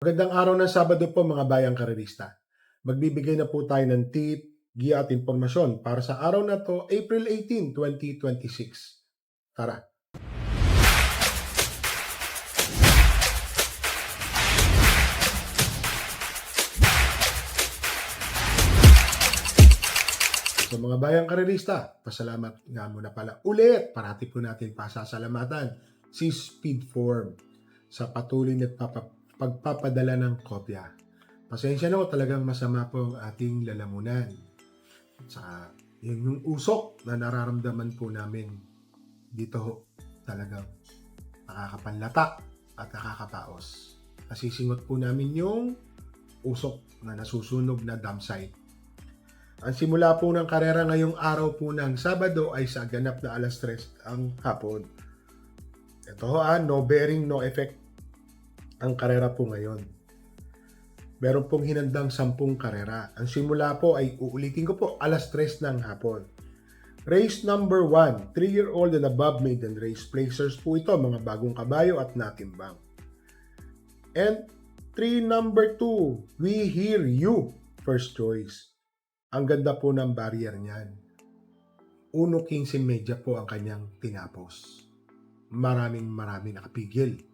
Magandang araw ng Sabado po mga bayang karerista. Magbibigay na po tayo ng tip, giya at impormasyon para sa araw na to, April 18, 2026. Tara! So mga bayang karerista, pasalamat nga muna pala ulit. Parati po natin pasasalamatan si Speedform sa patuloy na pagpapadala ng kopya. Pasensya na po, talagang masama po ang ating lalamunan. Sa yung usok na nararamdaman po namin dito ho, talagang nakakapanlata at nakakapaos. Nasisingot po namin yung usok na nasusunog na dam site. Ang simula po ng karera ngayong araw po ng Sabado ay sa ganap na alas 3 ang hapon. Ito ho, no bearing, no effect ang karera po ngayon. Meron pong hinandang 10 karera. Ang simula po ay uulitin ko po, alas 3 ng hapon. Race number 1, 3-year-old and above maiden race. Placers po ito, mga bagong kabayo at natimbang. And number 2, We Hear You, first choice. Ang ganda po ng barrier niyan. 1.15 medya po ang kanyang tinapos. Maraming nakapigil.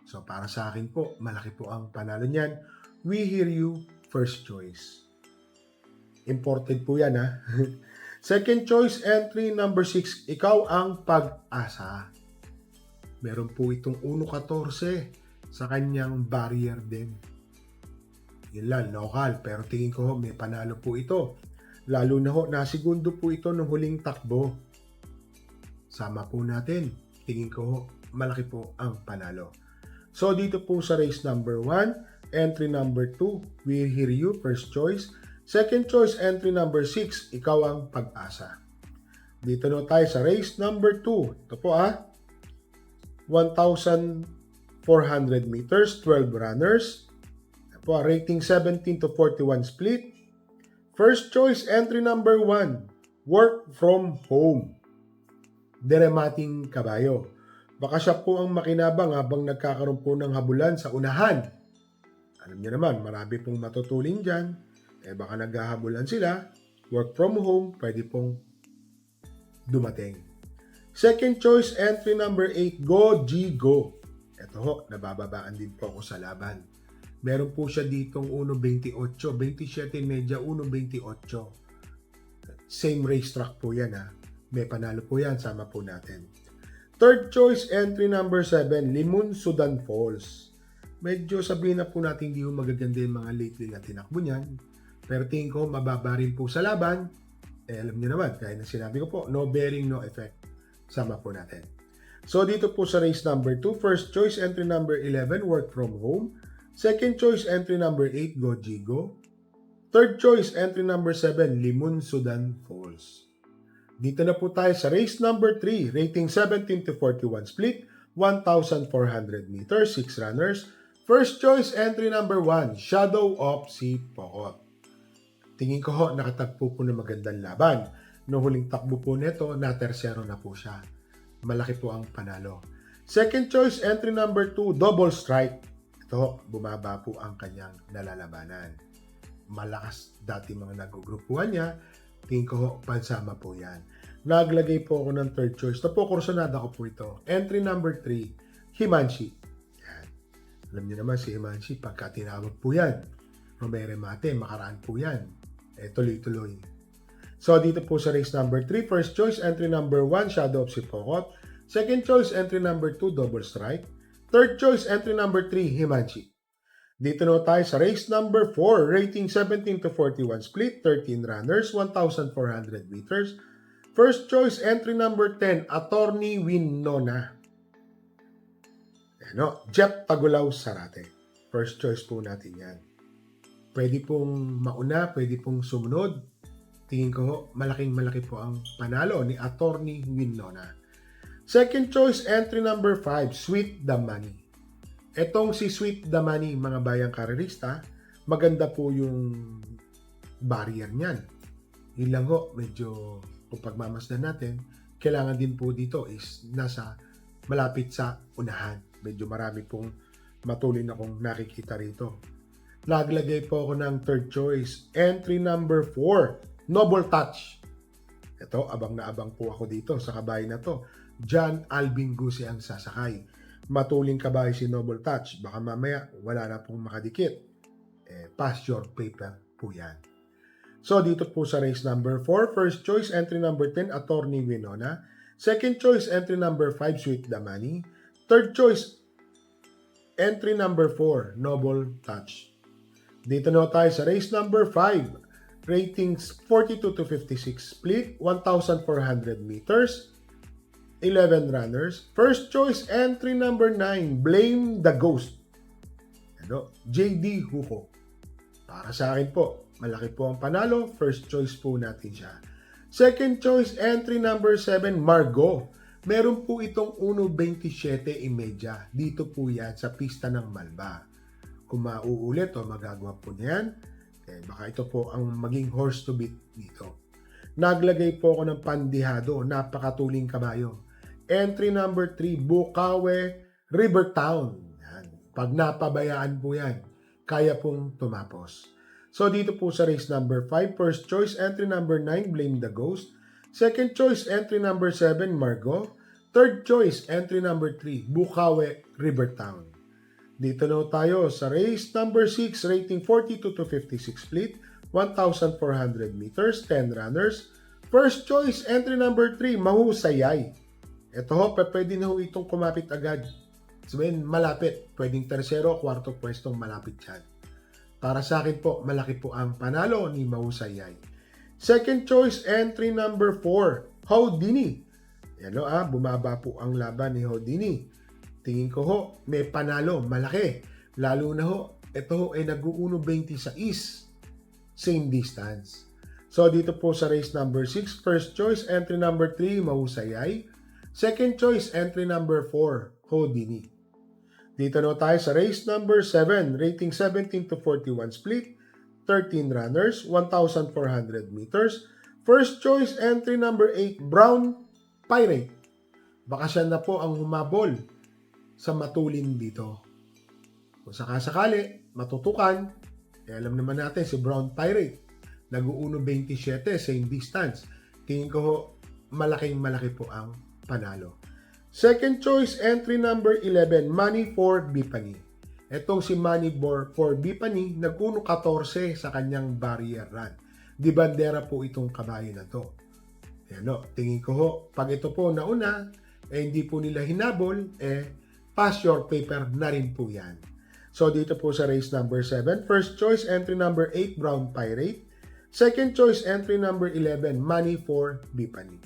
So para sa akin po, malaki po ang panalo niyan. We Hear You, first choice. Imported po yan ha. Second choice, entry number 6, Ikaw ang Pag-asa. Meron po itong 1.14 sa kanyang barrier din. Yun lang, local, pero tingin ko may panalo po ito. Lalo na ho, nasigundo po ito ng huling takbo. Sama po natin, tingin ko ho, malaki po ang panalo. So dito po sa race number 1, entry number 2, We Hear You, first choice. Second choice, entry number 6, Ikaw ang Pag-asa. Dito na tayo sa race number 2. Ito po 1,400 meters, 12 runners. Ito po rating 17 to 41 split. First choice, entry number 1, Work from Home. Deremating kabayo. Baka siya po ang makinabang habang nagkakaroon po ng habulan sa unahan. Alam niyo naman, marami pong matutulin dyan. Baka naghahabulan sila. Work from home, pwede pong dumating. Second choice, entry number 8, Go G Go. Ito ho, nabababaan din po ako sa laban. Meron po siya ditong 1.28, 27 medya, 1.28. Same racetrack po yan ha. May panalo po yan, sama po natin. Third choice, entry number 7, Limon Sudan Falls. Medyo sabihin na po natin hindi ho magaganda yung mga lately na tinakbo niyan. Pero tingin ko mababa rin po sa laban. Alam niyo naman, kaya na sinabi ko po, no bearing, no effect. Sama po natin. So dito po sa race number 2, first choice, entry number 11, Work from Home. Second choice, entry number 8, Go G Go. Third choice, entry number 7, Limon Sudan Falls. Dito na po tayo sa race number 3, rating 17 to 41 split, 1,400 meters, 6 runners. First choice, entry number 1, Shadow of Si Pokot. Tingin ko ho, nakatagpo po ng magandang laban. Noong huling takbo po nito, na tersero na po siya. Malaki po ang panalo. Second choice, entry number 2, Double Strike. Ito, bumaba po ang kanyang nalalabanan. Malakas dati mga nagugrupuhan niya. Tingin ko ho, pansama po yan. Naglagay po ako ng third choice. Ito po, kursunada ko po ito. Entry number 3, Himanshi. Yan. Alam niyo naman si Himanshi, pagka tinawag po yan, Romere Mate, makaraan po yan. Tuloy-tuloy. So, dito po sa race number 3, first choice, entry number 1, Shadow of Si Pokot. Second choice, entry number 2, Double Strike. Third choice, entry number 3, Himanshi. Dito na tayo sa race number 4, rating 17 to 41 split, 13 runners, 1,400 meters. First choice, entry number 10, Attorney Winona. Jeff Tagulaw Sarate. First choice po natin yan. Pwede pong mauna, pwede pong sumunod. Tingin ko, malaki po ang panalo ni Attorney Winona. Second choice, entry number 5, Sweet the Money. Etong si Sweet the Money, mga bayang karerista, maganda po yung barrier niyan. Yun lang ho, medyo kung pagmamasdan natin, kailangan din po dito is nasa malapit sa unahan. Medyo marami pong matulin akong nakikita rito. Naglagay po ako ng third choice. Entry number 4, Noble Touch. Ito, abang na abang po ako dito sa kabayo na to. John Alvin Guse ang sasakay. Matuling kabayo si Noble Touch. Baka mamaya wala na pong makadikit. Pass your paper po yan. So, dito po sa race number 4, first choice, entry number 10, Attorney Winona. Second choice, entry number 5, Sweet Damani. Third choice, entry number 4, Noble Touch. Dito na tayo sa race number 5, ratings 42 to 56 split, 1,400 meters, 11 runners. First choice, entry number 9, Blame the Ghost. JD Huko. Para sa akin po, malaki po ang panalo. First choice po natin siya. Second choice, entry number 7, Margot. Meron po itong 1.27.5. Dito po yan sa pista ng Malba. Kung mauulit o magagawa po niyan, baka ito po ang maging horse to beat dito. Naglagay po ako ng Pandihado, napakatuling kabayo. Entry number 3, Bukawe, Rivertown. Yan. Pag napabayaan po yan, kaya pong tumapos. So dito po sa race number 5, first choice, entry number 9, Blame the Ghost. Second choice, entry number 7, Margot. Third choice, entry number 3, Bukawe, Rivertown. Dito na tayo sa race number 6, rating 42 to 56 split, 1,400 meters, 10 runners. First choice, entry number 3, Mahusayay. Ito ho, pwede na ho itong kumapit agad. Sabihin, malapit. Pwedeng tersero, kwarto pwestong malapit yan. Para sa akin po, malaki po ang panalo ni Mahusayay. Second choice, entry number 4, Houdini. Yan bumaba po ang laban ni Houdini. Tingin ko ho, may panalo, malaki. Lalo na ho, ito ho ay nag-1.26. Same distance. So dito po sa race number 6, first choice, entry number 3, Mahusayay. Second choice, entry number 4, Houdini. Dito na tayo sa race number 7, rating 17 to 41 split, 13 runners, 1,400 meters. First choice, entry number 8, Brown Pirate. Baka siya na po ang humabol sa matulin dito. Kung sakasakali, matutukan, alam naman natin si Brown Pirate, nag-1.27, same distance. Tingin ko ho, malaking-malaki po ang panalo. Second choice, entry number 11, Money for Bipani. Etong si Money for Bipani, nag-1.14 sa kanyang barrier run. Di bandera po itong kabayo na to. Tingin ko ho, pag ito po nauna, hindi po nila hinabol, pass your paper na rin po yan. So dito po sa race number 7, first choice, entry number 8, Brown Pirate. Second choice, entry number 11, Money for Bipani.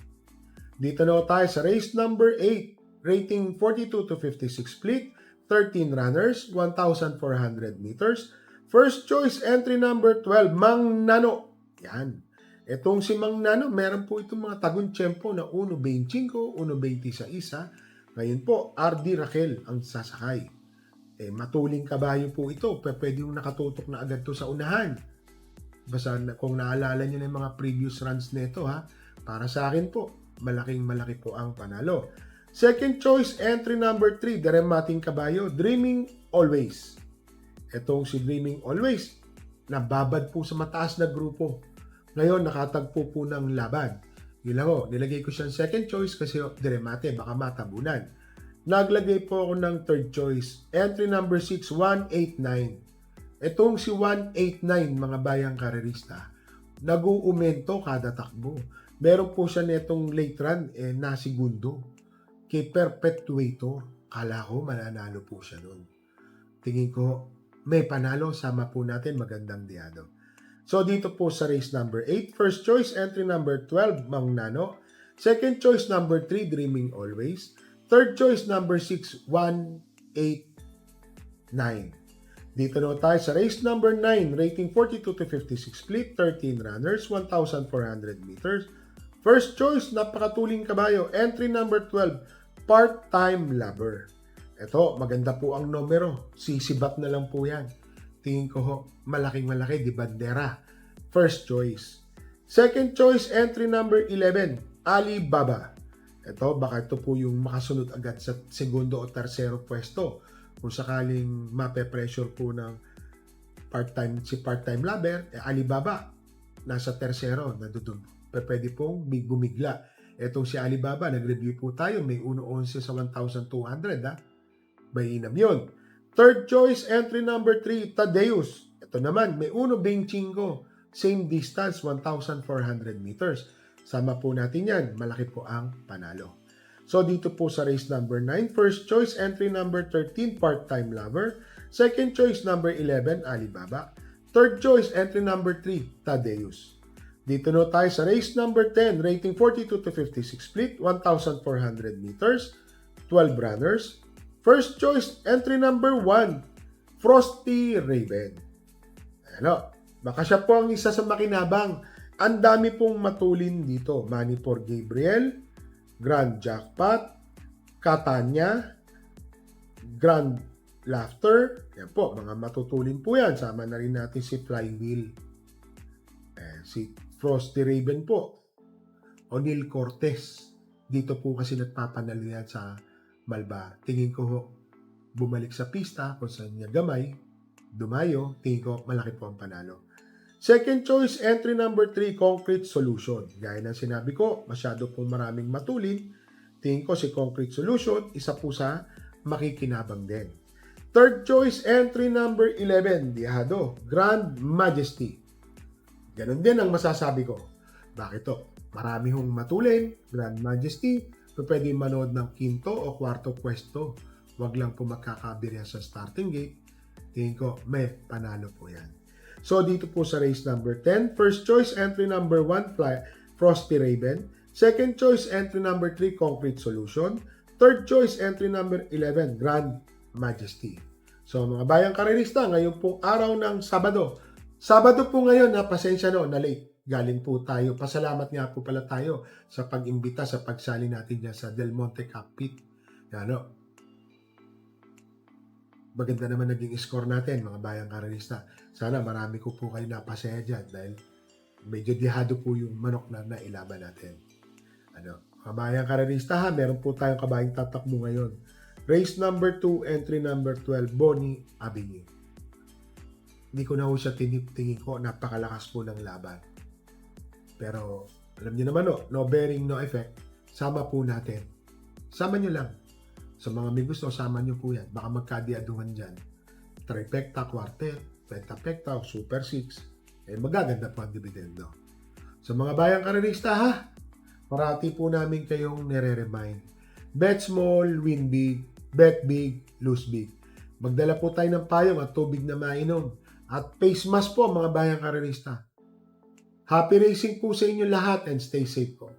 Dito na tayo sa race number 8, rating 42 to 56 split, 13 runners, 1,400 meters. First choice, entry number 12, Mang Nano. Yan. Itong si Mang Nano, meron po itong mga tagun tiyempo na 1.25, 1.26. Ngayon po, RD Raquel ang sasakay. Matuling kabayo po ito. Pwede yung nakatutok na agad to sa unahan. Basta kung naalala nyo na yung mga previous runs nito para sa akin po, malaking-malaki po ang panalo. Second choice, entry number 3, Daremating kabayo, Dreaming Always. Itong si Dreaming Always, nababad po sa mataas na grupo. Ngayon, nakatagpo po ng laban. Yun lang ho, nilagay ko siyang second choice kasi Daremate, baka matabunan. Naglagay po ako ng third choice, entry number 6, 189. Itong si 189, mga bayang karerista, nag-uumento kada takbo. Meron po siya netong late run, na segundo. Kay Perpetuator, kala ko mananalo po siya nun. Tingin ko, may panalo, sama po natin, magandang diado. So dito po sa race number 8, first choice, entry number 12, Mang Nano. Second choice, number 3, Dreaming Always. Third choice, number 6, 189. Dito na tayo sa race number 9, rating 42 to 56 split, 13 runners, 1,400 meters. First choice, napakatuling kabayo, entry number 12, Part-Time Lover. Ito, maganda po ang numero. Sisibat na lang po yan. Tingin ko ho, malaking-malaki, di bandera. First choice. Second choice, entry number 11, Alibaba. Ito, baka ito po yung makasunod agad sa segundo o tersero pwesto. Kung sakaling mape-pressure po ng part-time lover, Alibaba, nasa tersero, pwede pong bumigla. Etong si Alibaba, nag-review po tayo, may 1.11 sa 1,200, mainam yun. Third choice, entry number 3, Tadeus. Ito naman, may 1.25, same distance, 1,400 meters. Sama po natin yan, malaki po ang panalo. So dito po sa race number 9, first choice, entry number 13, part-time lover. Second choice, number 11, Alibaba. Third choice, entry number 3, Tadeus. Dito na tayo sa race number 10, rating 42 to 56 split, 1,400 meters, 12 runners. First choice, entry number 1, Frosty Raven. Ano, baka siya po ang isa sa makinabang. Ang dami pong matulin dito. Money for Gabriel, Grand Jackpot, Catania, Grand Laughter. Yan po, mga matutulin po yan. Sama na rin natin si Flywheel. Si Frosty Raven po. O'Neil Cortez. Dito po kasi nagpapanalo yan sa Malba. Tingin ko bumalik sa pista kung saan niya gamay, dumayo, tingin ko malaki po ang panalo. Second choice, entry number 3, Concrete Solution. Gaya ng sinabi ko, masyado pong maraming matulin. Tingin ko si Concrete Solution, isa po sa makikinabang din. Third choice, entry number 11, Diado, Grand Majesty. Ganon din ang masasabi ko. Bakit to? Marami hong matulin, Grand Majesty, pwede manood ng quinto o kwarto pwesto. Huwag lang po magkakabirya sa starting gate. Tingin ko, may panalo po yan. So, dito po sa race number 10, first choice, entry number 1, Frosty Raven. Second choice, entry number 3, Concrete Solution. Third choice, entry number 11, Grand Majesty. So, mga bayang karerista, ngayon pong araw ng Sabado. Sabado po ngayon, pasensya na late. Galing po tayo. Pasalamat nga po pala tayo sa pag-imbita, sa pagsali natin dyan sa Del Monte Cockpit. Ano, maganda naman naging score natin, mga bayang karerista. Sana marami ko po kayo napasaya dyan dahil medyo dihado po yung manok na nailaban natin. Ano, mga bayang karerista meron po tayong kabayang tatakbo ngayon. Race number 2, entry number 12, Bonnie Avenue. Hindi ko na ho siya tingin ko, napakalakas po ng laban. Pero, alam niyo naman no bearing, no effect. Sama po natin. Sama nyo lang. Sa mga may gusto, sama nyo po yan. Baka magkadiaduhan dyan. Trifecta, quartet, pentapecta, super 6. Magaganda po ang dividendo. Sa mga bayang karerista parati po namin kayong nire-remind. Bet small, win big. Bet big, lose big. Magdala po tayo ng payong at tubig na mainom. At face mask po mga bayang karerista. Happy racing po sa inyo lahat and stay safe po.